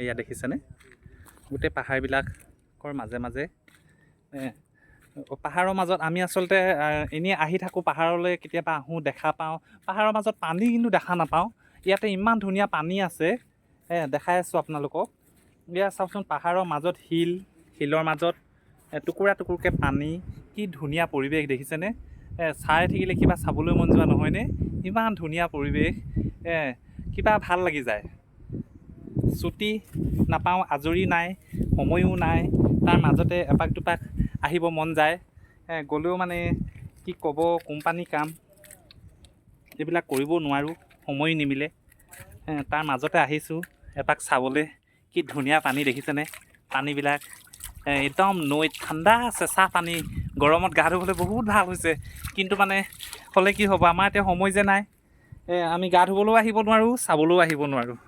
এয়া দেখিছেনে গোটেই পাহাৰবিলাকৰ মাজে মাজে পাহাৰৰ মাজত আমি আচলতে এনেই আহি থাকোঁ পাহাৰলৈ কেতিয়াবা আহোঁ দেখা পাওঁ পাহাৰৰ মাজত পানী কিন্তু দেখা নাপাওঁ ইয়াতে ইমান ধুনীয়া পানী আছে দেখাই আছোঁ আপোনালোকক এয়া চাওকচোন পাহাৰৰ মাজত শিলৰ মাজত টুকুৰা টুকুৰকৈ পানী কি ধুনীয়া পৰিৱেশ দেখিছেনে চাই থাকিলে কিবা চাবলৈ মন যোৱা নহয়নে ইমান ধুনীয়া পৰিৱেশ কিবা ভাল লাগি যায় ছুটি নাপাওঁ আজৰি নাই সময়ো নাই তাৰ মাজতে এপাক দুপাক আহিব মন যায় গ'লেও মানে কি ক'ব কোম্পানী কাম এইবিলাক কৰিব নোৱাৰোঁ সময় নিমিলে তাৰ মাজতে আহিছোঁ এপাক চাবলৈ কি ধুনীয়া পানী দেখিছেনে পানীবিলাক একদম নৈত ঠাণ্ডা চেঁচা পানী গৰমত গা ধুবলৈ বহুত ভাল হৈছে কিন্তু মানে হ'লে কি হ'ব আমাৰ এতিয়া সময় যে নাই আমি গা ধুবলৈও আহিব নোৱাৰোঁ চাবলৈও আহিব নোৱাৰোঁ